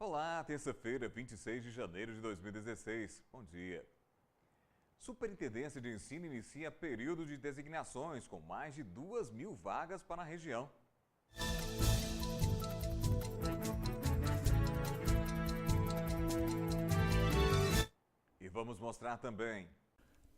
Olá, terça-feira, 26 de janeiro de 2016. Bom dia. Superintendência de Ensino inicia período de designações com mais de 2.000 vagas para a região. E vamos mostrar também.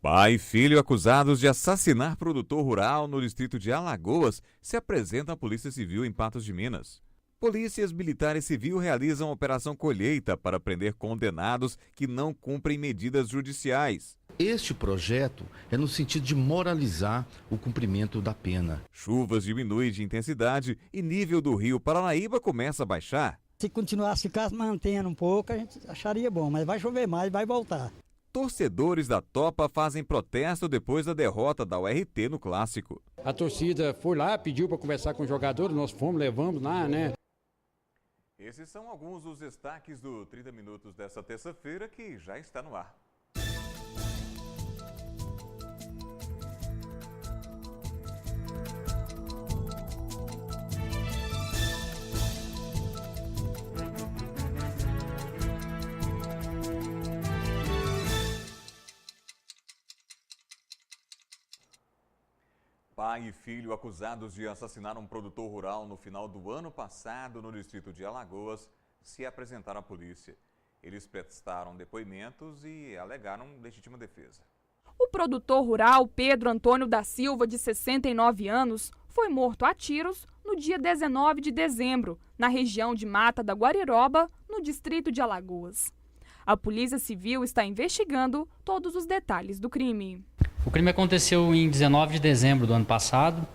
Pai e filho acusados de assassinar produtor rural no distrito de Alagoas se apresentam à Polícia Civil em Patos de Minas. Polícias militares civil realizam operação colheita para prender condenados que não cumprem medidas judiciais. Este projeto é no sentido de moralizar o cumprimento da pena. Chuvas diminuem de intensidade e nível do rio Paranaíba começa a baixar. Se continuasse mantendo um pouco, a gente acharia bom, mas vai chover mais e vai voltar. Torcedores da Topa fazem protesto depois da derrota da URT no Clássico. A torcida foi lá, pediu para conversar com os jogadores, nós fomos, levamos lá, né? Esses são alguns dos destaques do 30 Minutos dessa terça-feira que já está no ar. Pai e filho acusados de assassinar um produtor rural no final do ano passado no distrito de Alagoas se apresentaram à polícia. Eles prestaram depoimentos e alegaram legítima defesa. O produtor rural Pedro Antônio da Silva, de 69 anos, foi morto a tiros no dia 19 de dezembro, na região de Mata da Guariroba, no distrito de Alagoas. A Polícia Civil está investigando todos os detalhes do crime. O crime aconteceu em 19 de dezembro do ano passado,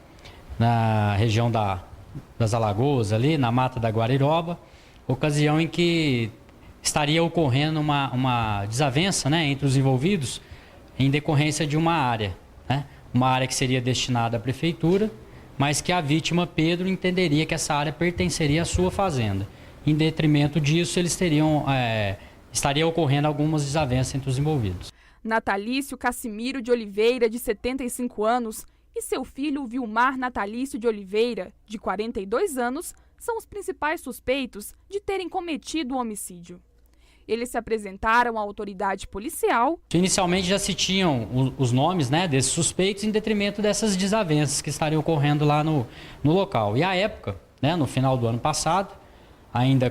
na região das Alagoas, ali na Mata da Guariroba, ocasião em que estaria ocorrendo uma desavença, né, entre os envolvidos em decorrência de uma área, né, uma área que seria destinada à prefeitura, mas que a vítima, Pedro, entenderia que essa área pertenceria à sua fazenda. Em detrimento disso, estaria ocorrendo algumas desavenças entre os envolvidos. Natalício Cassimiro de Oliveira, de 75 anos, e seu filho Vilmar Natalício de Oliveira, de 42 anos, são os principais suspeitos de terem cometido o homicídio. Eles se apresentaram à autoridade policial. Inicialmente já se tinham os nomes, né, desses suspeitos em detrimento dessas desavenças que estariam ocorrendo lá no local. E à época, né, no final do ano passado, ainda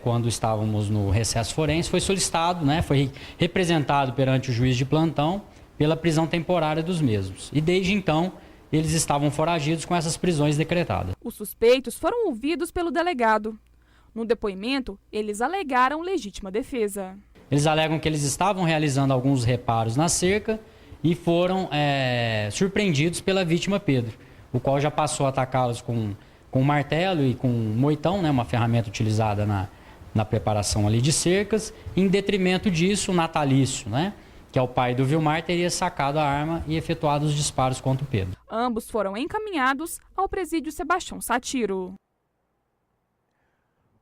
quando estávamos no recesso forense, foi solicitado, né, foi representado perante o juiz de plantão pela prisão temporária dos mesmos. E desde então, eles estavam foragidos com essas prisões decretadas. Os suspeitos foram ouvidos pelo delegado. No depoimento, eles alegaram legítima defesa. Eles alegam que eles estavam realizando alguns reparos na cerca e foram surpreendidos pela vítima Pedro, o qual já passou a atacá-los com martelo e com moitão, né, uma ferramenta utilizada na preparação ali de cercas. Em detrimento disso, o Natalício, né, que é o pai do Vilmar, teria sacado a arma e efetuado os disparos contra o Pedro. Ambos foram encaminhados ao presídio Sebastião Satiro.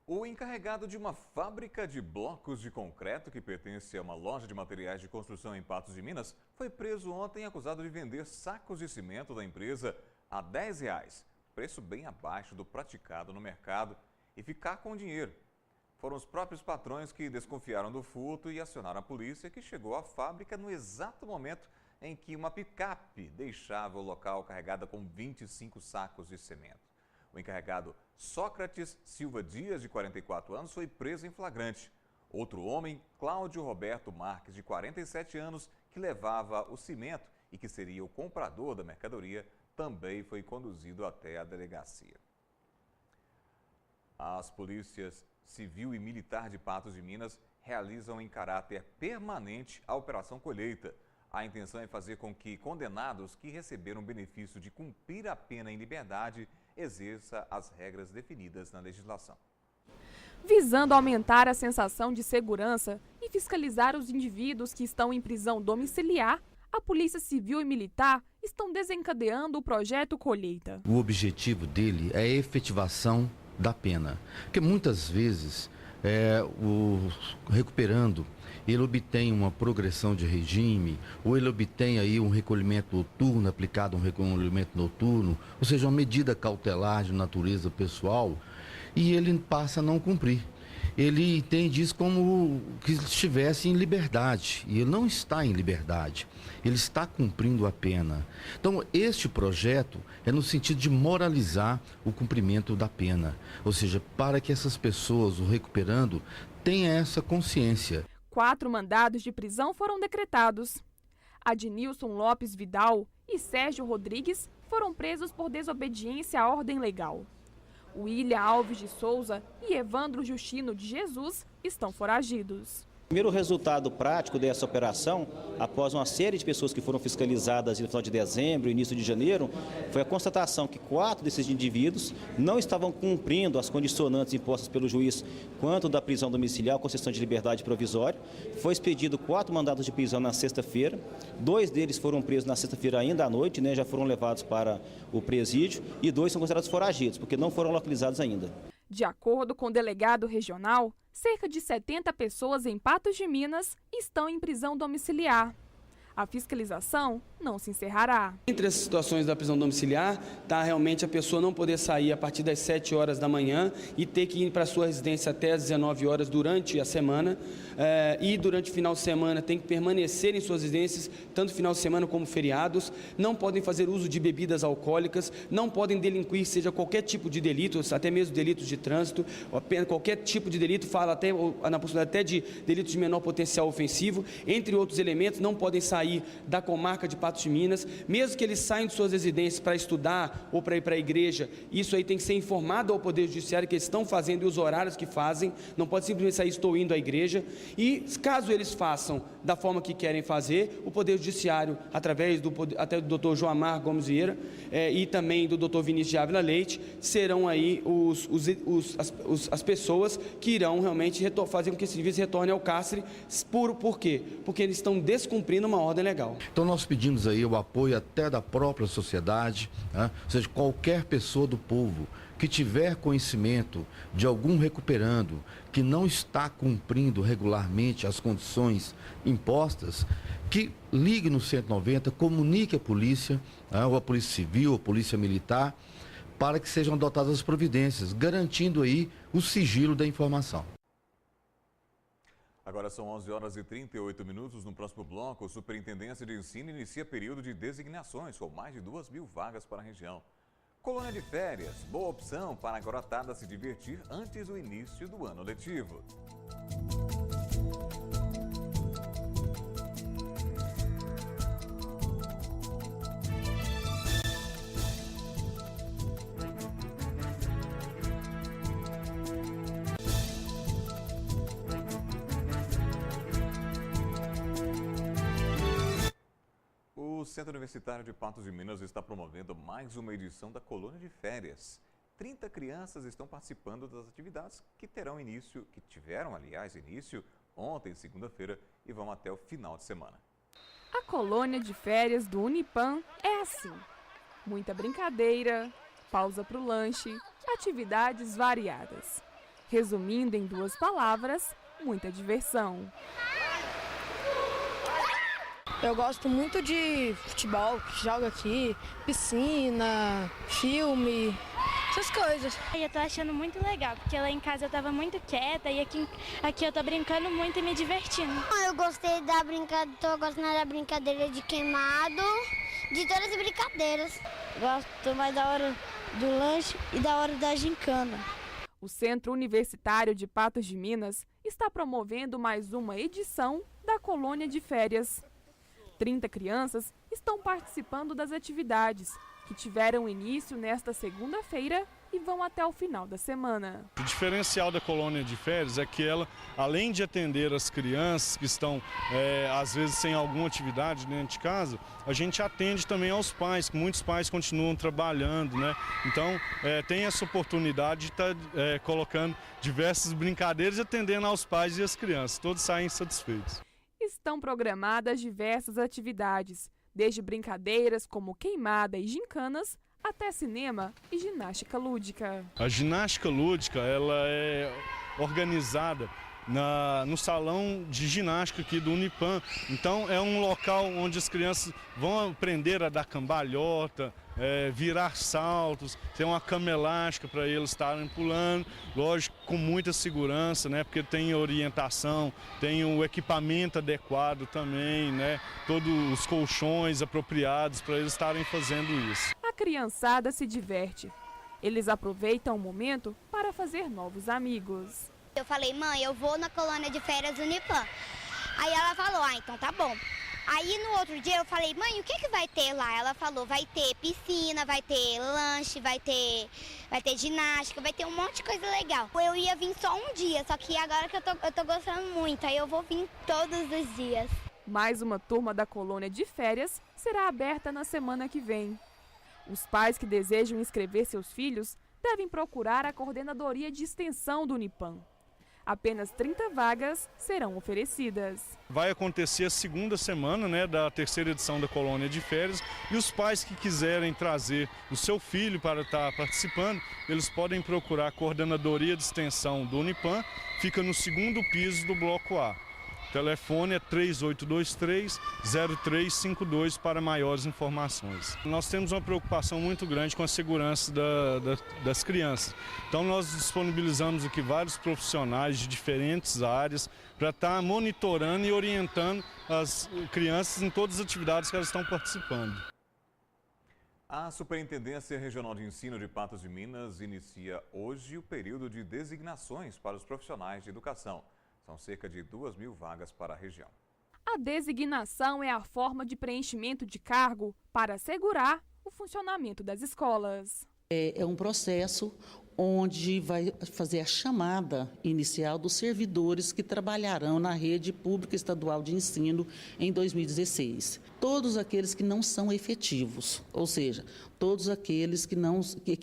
O encarregado de uma fábrica de blocos de concreto que pertence a uma loja de materiais de construção em Patos de Minas foi preso ontem acusado de vender sacos de cimento da empresa a R$10, preço bem abaixo do praticado no mercado, e ficar com o dinheiro. Foram os próprios patrões que desconfiaram do furto e acionaram a polícia, que chegou à fábrica no exato momento em que uma picape deixava o local carregada com 25 sacos de cimento. O encarregado Sócrates Silva Dias, de 44 anos, foi preso em flagrante. Outro homem, Cláudio Roberto Marques, de 47 anos, que levava o cimento e que seria o comprador da mercadoria, também foi conduzido até a delegacia. As polícias civil e militar de Patos de Minas realizam em caráter permanente a Operação Colheita. A intenção é fazer com que condenados que receberam o benefício de cumprir a pena em liberdade exerça as regras definidas na legislação. Visando aumentar a sensação de segurança e fiscalizar os indivíduos que estão em prisão domiciliar, a Polícia Civil e Militar estão desencadeando o projeto Colheita. O objetivo dele é a efetivação da pena, porque muitas vezes, recuperando, ele obtém uma progressão de regime, ou ele obtém aí um recolhimento noturno, aplicado um recolhimento noturno, ou seja, uma medida cautelar de natureza pessoal, e ele passa a não cumprir. ele entende isso como que estivesse em liberdade. E ele não está em liberdade. Ele está cumprindo a pena. Então, este projeto é no sentido de moralizar o cumprimento da pena. Ou seja, para que essas pessoas, o recuperando, tenham essa consciência. 4 mandados de prisão foram decretados. Adnilson Lopes Vidal e Sérgio Rodrigues foram presos por desobediência à ordem legal. William Alves de Souza e Evandro Justino de Jesus estão foragidos. O primeiro resultado prático dessa operação, após uma série de pessoas que foram fiscalizadas no final de dezembro e início de janeiro, foi a constatação que 4 desses indivíduos não estavam cumprindo as condicionantes impostas pelo juiz quanto da prisão domiciliar, concessão de liberdade provisória. Foi expedido 4 mandados de prisão na sexta-feira, 2 deles foram presos na sexta-feira ainda à noite, já foram levados para o presídio, e 2 são considerados foragidos, porque não foram localizados ainda. De acordo com o delegado regional, cerca de 70 pessoas em Patos de Minas estão em prisão domiciliar. A fiscalização não se encerrará. Entre as situações da prisão domiciliar, está realmente a pessoa não poder sair a partir das 7 horas da manhã e ter que ir para a sua residência até as 19 horas durante a semana. E durante o final de semana tem que permanecer em suas residências, tanto final de semana como feriados. Não podem fazer uso de bebidas alcoólicas, não podem delinquir, seja qualquer tipo de delito, até mesmo delitos de trânsito, qualquer tipo de delito, fala até na possibilidade até de delitos de menor potencial ofensivo, entre outros elementos, não podem sair da comarca de Patos de Minas, mesmo que eles saiam de suas residências para estudar ou para ir para a igreja, isso aí tem que ser informado ao Poder Judiciário que eles estão fazendo e os horários que fazem, não pode simplesmente sair, estou indo à igreja, e caso eles façam da forma que querem fazer, o Poder Judiciário, através até do Dr. Joamar Gomes Vieira e também do Dr. Vinícius de Ávila Leite, serão aí as pessoas que irão realmente fazer com que esse indivíduo retorne ao cárcere. Por quê? Porque eles estão descumprindo uma ordem legal. Então nós pedimos aí o apoio até da própria sociedade, ou seja, qualquer pessoa do povo que tiver conhecimento de algum recuperando que não está cumprindo regularmente as condições impostas, que ligue no 190, comunique a polícia, ou a polícia civil, ou a polícia militar, para que sejam adotadas as providências, garantindo aí o sigilo da informação. Agora são 11 horas e 38 minutos. No próximo bloco, a Superintendência de Ensino inicia período de designações com mais de 2.000 vagas para a região. Colônia de férias, boa opção para a garotada se divertir antes do início do ano letivo. O Centro Universitário de Patos de Minas está promovendo mais uma edição da Colônia de Férias. 30 crianças estão participando das atividades que tiveram início ontem, segunda-feira, e vão até o final de semana. A colônia de férias do Unipam é assim: muita brincadeira, pausa para o lanche, atividades variadas. Resumindo em 2 palavras, muita diversão. Eu gosto muito de futebol, que joga aqui, piscina, filme, essas coisas. Eu tô achando muito legal, porque lá em casa eu tava muito quieta e aqui eu tô brincando muito e me divertindo. Eu gostei tô gostando da brincadeira de queimado, de todas as brincadeiras. Gosto mais da hora do lanche e da hora da gincana. O Centro Universitário de Patos de Minas está promovendo mais uma edição da Colônia de Férias. 30 crianças estão participando das atividades, que tiveram início nesta segunda-feira e vão até o final da semana. O diferencial da colônia de férias é que ela, além de atender as crianças que estão, às vezes, sem alguma atividade dentro de casa, a gente atende também aos pais, que muitos pais continuam trabalhando, né? Então, tem essa oportunidade de estar colocando diversas brincadeiras e atendendo aos pais e às crianças. Todos saem satisfeitos. Estão programadas diversas atividades, desde brincadeiras como queimada e gincanas, até cinema e ginástica lúdica. A ginástica lúdica ela é organizada no salão de ginástica aqui do Unipam. Então é um local onde as crianças vão aprender a dar cambalhota, virar saltos, tem uma cama elástica para eles estarem pulando, lógico, com muita segurança, né? Porque tem orientação, tem o equipamento adequado também, né? Todos os colchões apropriados para eles estarem fazendo isso. A criançada se diverte. Eles aproveitam o momento para fazer novos amigos. Eu falei, mãe, eu vou na colônia de férias Unipam. Aí ela falou, então tá bom. Aí no outro dia eu falei, mãe, o que vai ter lá? Ela falou, vai ter piscina, vai ter lanche, vai ter ginástica, vai ter um monte de coisa legal. Eu ia vir só um dia, só que agora que eu tô gostando muito, aí eu vou vir todos os dias. Mais uma turma da colônia de férias será aberta na semana que vem. Os pais que desejam inscrever seus filhos devem procurar a coordenadoria de extensão do Unipam. Apenas 30 vagas serão oferecidas. Vai acontecer a segunda semana, né, da terceira edição da colônia de férias, e os pais que quiserem trazer o seu filho para estar participando, eles podem procurar a coordenadoria de extensão do Unipam, fica no segundo piso do bloco A. O telefone é 3823-0352 para maiores informações. Nós temos uma preocupação muito grande com a segurança das crianças. Então nós disponibilizamos aqui vários profissionais de diferentes áreas para estar monitorando e orientando as crianças em todas as atividades que elas estão participando. A Superintendência Regional de Ensino de Patos de Minas inicia hoje o período de designações para os profissionais de educação. São cerca de 2.000 vagas para a região. A designação é a forma de preenchimento de cargo para assegurar o funcionamento das escolas. É um processo onde vai fazer a chamada inicial dos servidores que trabalharão na rede pública estadual de ensino em 2016. Todos aqueles que não são efetivos, ou seja, todos aqueles que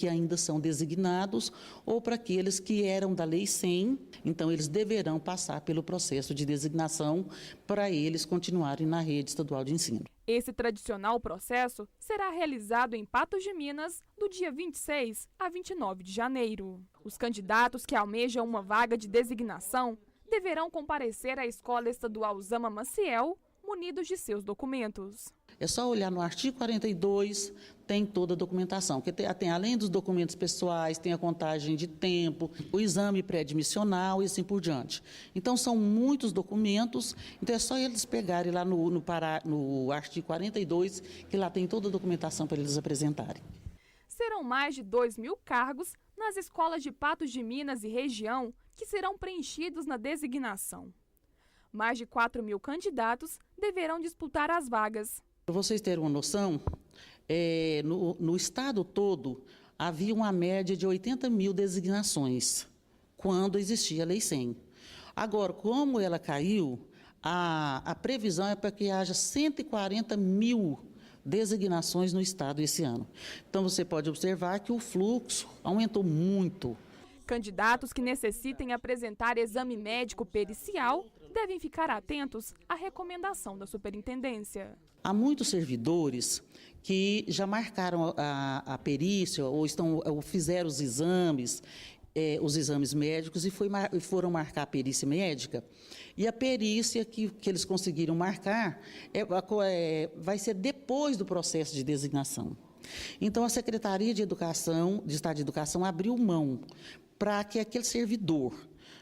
ainda são designados, ou para aqueles que eram da Lei 100, então eles deverão passar pelo processo de designação para eles continuarem na rede estadual de ensino. Esse tradicional processo será realizado em Patos de Minas do dia 26 a 29 de janeiro. Os candidatos que almejam uma vaga de designação deverão comparecer à Escola Estadual Zama Maciel, munidos de seus documentos. É só olhar no artigo 42, tem toda a documentação, que tem além dos documentos pessoais, tem a contagem de tempo, o exame pré-admissional e assim por diante. Então, são muitos documentos, então é só eles pegarem lá no artigo 42, que lá tem toda a documentação para eles apresentarem. Serão mais de 2.000 cargos nas escolas de Patos de Minas e região que serão preenchidos na designação. Mais de 4.000 candidatos deverão disputar as vagas. Para vocês terem uma noção, no estado todo havia uma média de 80.000 designações quando existia a Lei 100. Agora, como ela caiu, a previsão é para que haja 140.000 designações no estado esse ano. Então, você pode observar que o fluxo aumentou muito. Candidatos que necessitem apresentar exame médico pericial devem ficar atentos à recomendação da superintendência. Há muitos servidores que já marcaram a perícia ou fizeram os exames médicos e foram marcar a perícia médica. E a perícia que eles conseguiram marcar vai ser depois do processo de designação. Então, a Secretaria de Estado de Educação abriu mão para que aquele servidor,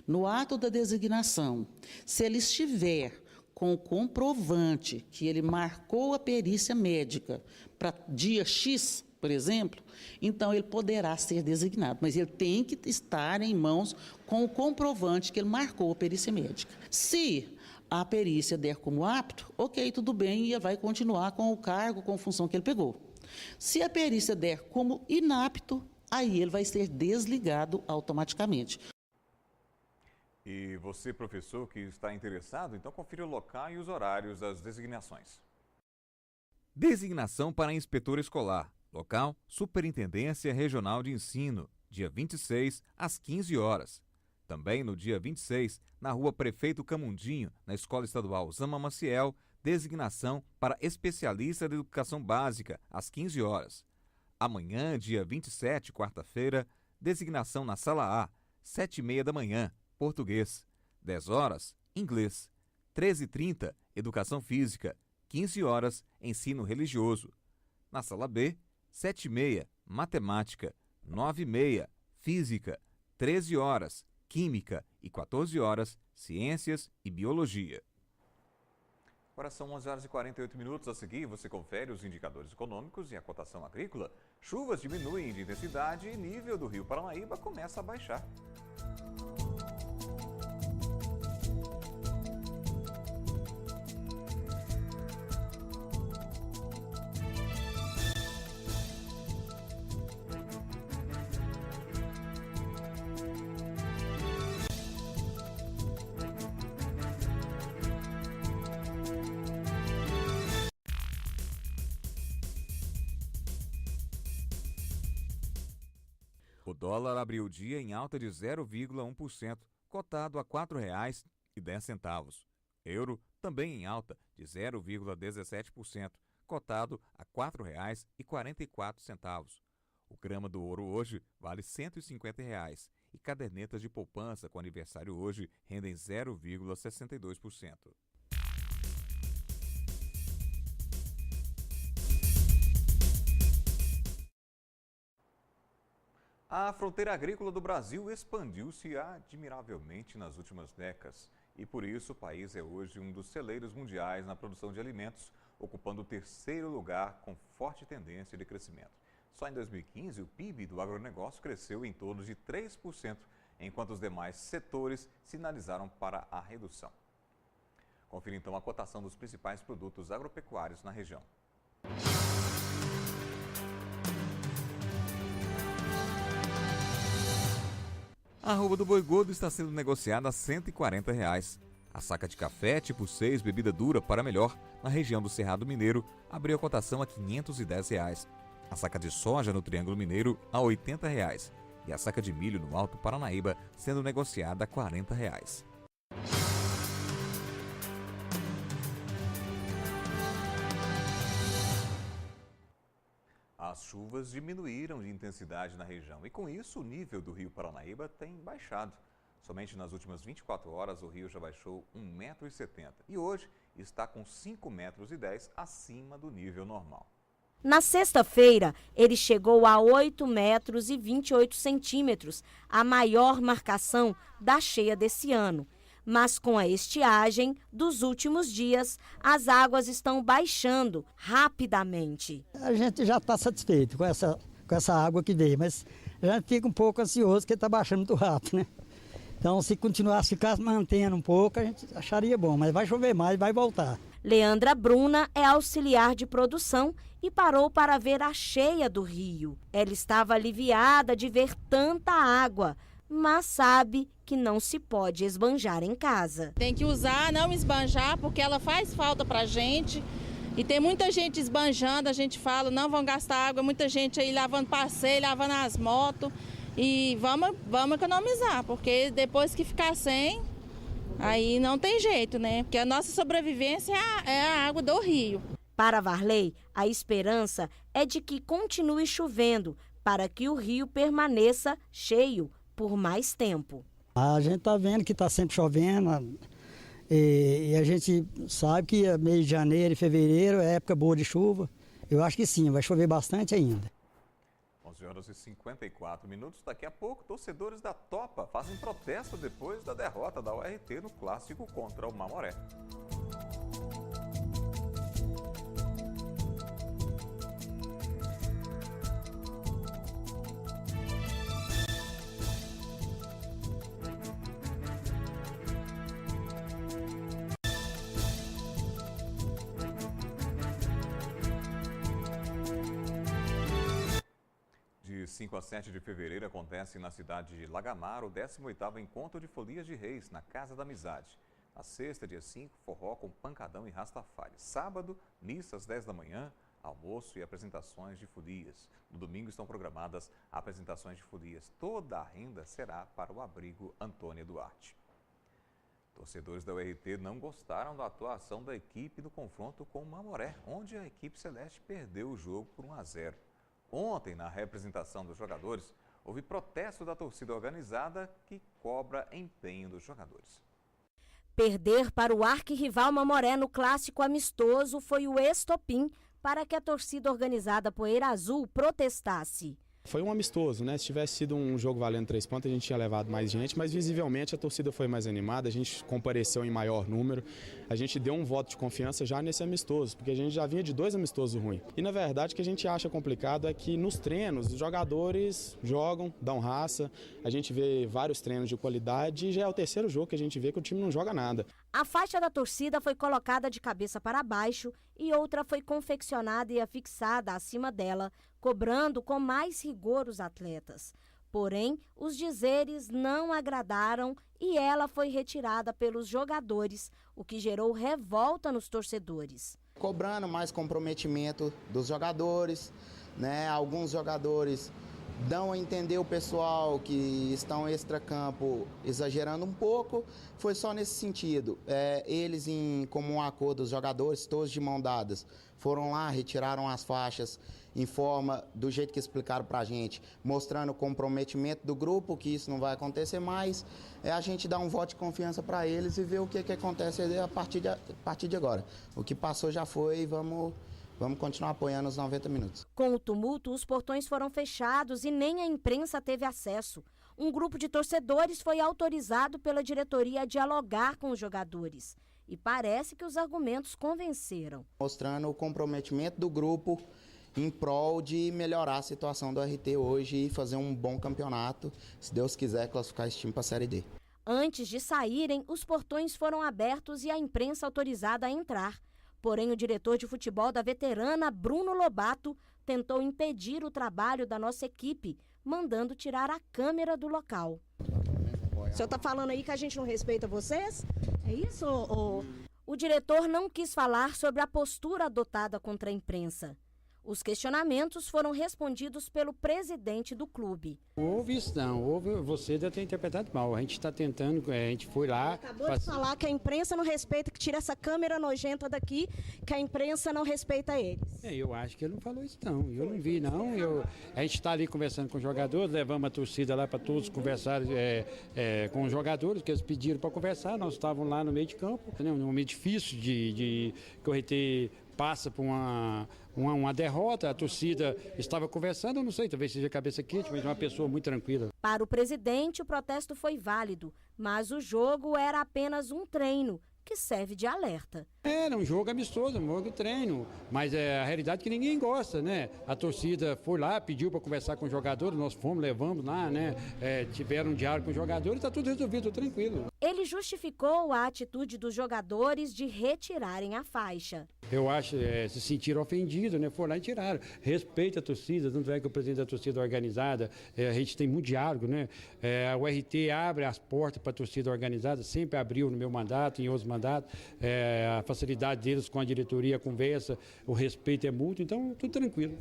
no ato da designação, se ele estiver com o comprovante que ele marcou a perícia médica para dia X, por exemplo, então ele poderá ser designado, mas ele tem que estar em mãos com o comprovante que ele marcou a perícia médica. Se a perícia der como apto, ok, tudo bem, e vai continuar com o cargo, com a função que ele pegou. Se a perícia der como inapto, aí ele vai ser desligado automaticamente. E você, professor, que está interessado, então confira o local e os horários das designações. Designação para inspetor escolar. Local, Superintendência Regional de Ensino, dia 26, às 15 horas. Também no dia 26, na rua Prefeito Camundinho, na Escola Estadual Zama Maciel, designação para especialista de educação básica, às 15 horas. Amanhã, dia 27, quarta-feira, designação na Sala A, 7h30 da manhã, português. 10 horas, inglês. 13h30, educação física. 15 horas, ensino religioso. Na sala B, 7h30, matemática. 9h30, física. 13 horas, química. E 14 horas, ciências e biologia. Agora são 11h48. A seguir, você confere os indicadores econômicos e a cotação agrícola. Chuvas diminuem de intensidade e nível do Rio Paranaíba começa a baixar. O dólar abriu o dia em alta de 0,1%, cotado a R$ 4,10. Euro também em alta de 0,17%, cotado a R$ 4,44. O grama do ouro hoje vale R$ 150 e cadernetas de poupança com aniversário hoje rendem 0,62%. A fronteira agrícola do Brasil expandiu-se admiravelmente nas últimas décadas e, por isso, o país é hoje um dos celeiros mundiais na produção de alimentos, ocupando o 3º lugar com forte tendência de crescimento. Só em 2015, o PIB do agronegócio cresceu em torno de 3%, enquanto os demais setores sinalizaram para a redução. Confira então a cotação dos principais produtos agropecuários na região. A arroba do boi gordo está sendo negociada a R$ 140. A saca de café tipo 6, bebida dura para melhor, na região do Cerrado Mineiro, abriu a cotação a R$ 510. A saca de soja no Triângulo Mineiro a R$ 80. E a saca de milho no Alto Paranaíba sendo negociada a R$ 40. As chuvas diminuíram de intensidade na região e, com isso, o nível do Rio Paranaíba tem baixado. Somente nas últimas 24 horas, o rio já baixou 1,70 m e hoje está com 5,10 m acima do nível normal. Na sexta-feira, ele chegou a 8,28 m, a maior marcação da cheia desse ano. Mas com a estiagem dos últimos dias, as águas estão baixando rapidamente. A gente já está satisfeito com essa água que veio, mas a gente fica um pouco ansioso porque está baixando muito rápido, né? Então, se continuasse ficar mantendo um pouco, a gente acharia bom, mas vai chover mais, vai voltar. Leandra Bruna é auxiliar de produção e parou para ver a cheia do rio. Ela estava aliviada de ver tanta água, mas sabe que não se pode esbanjar em casa. Tem que usar, não esbanjar, porque ela faz falta pra gente. E tem muita gente esbanjando, a gente fala, não vão gastar água, muita gente aí lavando passeio, lavando as motos. E vamos economizar, porque depois que ficar sem, aí não tem jeito, né? Porque a nossa sobrevivência é a água do rio. Para Varley, a esperança é de que continue chovendo, para que o rio permaneça cheio por mais tempo. A gente está vendo que está sempre chovendo e a gente sabe que mês de janeiro e fevereiro é época boa de chuva. Eu acho que sim, vai chover bastante ainda. 11h54. Daqui a pouco, torcedores da Topa fazem protesto depois da derrota da URT no clássico contra o Mamoré. De 5 a 7 de fevereiro acontece na cidade de Lagamar o 18º Encontro de Folias de Reis, na Casa da Amizade. Na sexta, dia 5, forró com pancadão e rastafari. Sábado, missa às 10 da manhã, almoço e apresentações de folias. No domingo estão programadas apresentações de folias. Toda a renda será para o abrigo Antônia Duarte. Torcedores da URT não gostaram da atuação da equipe no confronto com o Mamoré, onde a equipe celeste perdeu o jogo por 1-0. Ontem, na representação dos jogadores, houve protesto da torcida organizada que cobra empenho dos jogadores. Perder para o arquirrival Mamoré no clássico amistoso foi o estopim para que a torcida organizada Poeira Azul protestasse. Foi um amistoso, né? Se tivesse sido um jogo valendo 3 pontos, a gente tinha levado mais gente, mas visivelmente a torcida foi mais animada, a gente compareceu em maior número, a gente deu um voto de confiança já nesse amistoso, porque a gente já vinha de 2 amistosos ruins. E na verdade o que a gente acha complicado é que nos treinos os jogadores jogam, dão raça, a gente vê vários treinos de qualidade e já é o 3º jogo que a gente vê que o time não joga nada. A faixa da torcida foi colocada de cabeça para baixo e outra foi confeccionada e afixada acima dela, cobrando com mais rigor os atletas. Porém, os dizeres não agradaram e ela foi retirada pelos jogadores, o que gerou revolta nos torcedores. Cobrando mais comprometimento dos jogadores, né? Alguns jogadores dão a entender o pessoal que estão extracampo exagerando um pouco, foi só nesse sentido. Eles, em comum acordo, os jogadores, todos de mão dadas, foram lá, retiraram as faixas em forma, do jeito que explicaram pra gente, mostrando o comprometimento do grupo, que isso não vai acontecer mais. A gente dá um voto de confiança para eles e ver o que acontece a partir de agora. O que passou já foi, vamos continuar apoiando os 90 minutos. Com o tumulto, os portões foram fechados e nem a imprensa teve acesso. Um grupo de torcedores foi autorizado pela diretoria a dialogar com os jogadores. E parece que os argumentos convenceram. Mostrando o comprometimento do grupo em prol de melhorar a situação do RT hoje e fazer um bom campeonato, se Deus quiser classificar esse time para a Série D. Antes de saírem, os portões foram abertos e a imprensa autorizada a entrar. Porém, o diretor de futebol da veterana, Bruno Lobato, tentou impedir o trabalho da nossa equipe, mandando tirar a câmera do local. O senhor está falando aí que a gente não respeita vocês? É isso? O diretor não quis falar sobre a postura adotada contra a imprensa. Os questionamentos foram respondidos pelo presidente do clube. Houve isso não, você deve ter interpretado mal. A gente está tentando, a gente foi lá... Acabou de falar que a imprensa não respeita, que tira essa câmera nojenta daqui, que a imprensa não respeita eles. Eu acho que ele não falou isso não, eu não vi não. A gente está ali conversando com os jogadores, levamos a torcida lá para todos conversarem com os jogadores, que eles pediram para conversar, nós estávamos lá no meio de campo, né, um meio difícil que o RT passa por uma derrota, a torcida estava conversando, eu não sei, talvez seja cabeça quente, mas uma pessoa muito tranquila. Para o presidente, o protesto foi válido, mas o jogo era apenas um treino, que serve de alerta. Era um jogo amistoso, um jogo de treino, mas é a realidade que ninguém gosta, né? A torcida foi lá, pediu para conversar com os jogadores, nós fomos, levamos lá, né? Tiveram um diálogo com os jogadores, está tudo resolvido, tudo tranquilo. Ele justificou a atitude dos jogadores de retirarem a faixa. Eu acho, se sentiram ofendidos, né? Foram lá e tiraram. Respeita a torcida, tanto é que o presidente da torcida organizada, a gente tem muito diálogo, né? O RT abre as portas para a torcida organizada, sempre abriu no meu mandato, em outros mandatos, a facilidade deles com a diretoria, a conversa, o respeito é mútuo, então tudo tranquilo.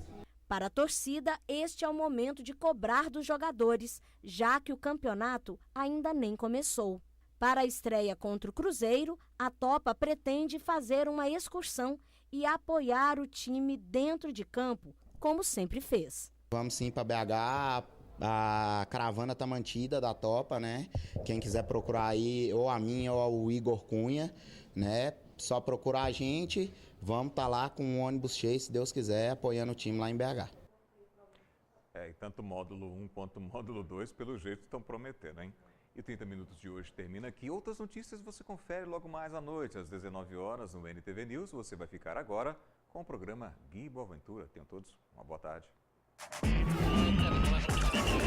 Para a torcida, este é o momento de cobrar dos jogadores, já que o campeonato ainda nem começou. Para a estreia contra o Cruzeiro, a Topa pretende fazer uma excursão e apoiar o time dentro de campo, como sempre fez. Vamos sim para BH, a caravana está mantida da Topa, né? Quem quiser procurar aí, ou a minha ou o Igor Cunha, né? Só procurar a gente, vamos estar lá com um ônibus cheio, se Deus quiser, apoiando o time lá em BH. E tanto o módulo 1 quanto o módulo 2, pelo jeito, estão prometendo, hein? E 30 Minutos de hoje termina aqui. Outras notícias você confere logo mais à noite, às 19 horas, no NTV News. Você vai ficar agora com o programa Gui Boaventura. Tenham todos uma boa tarde.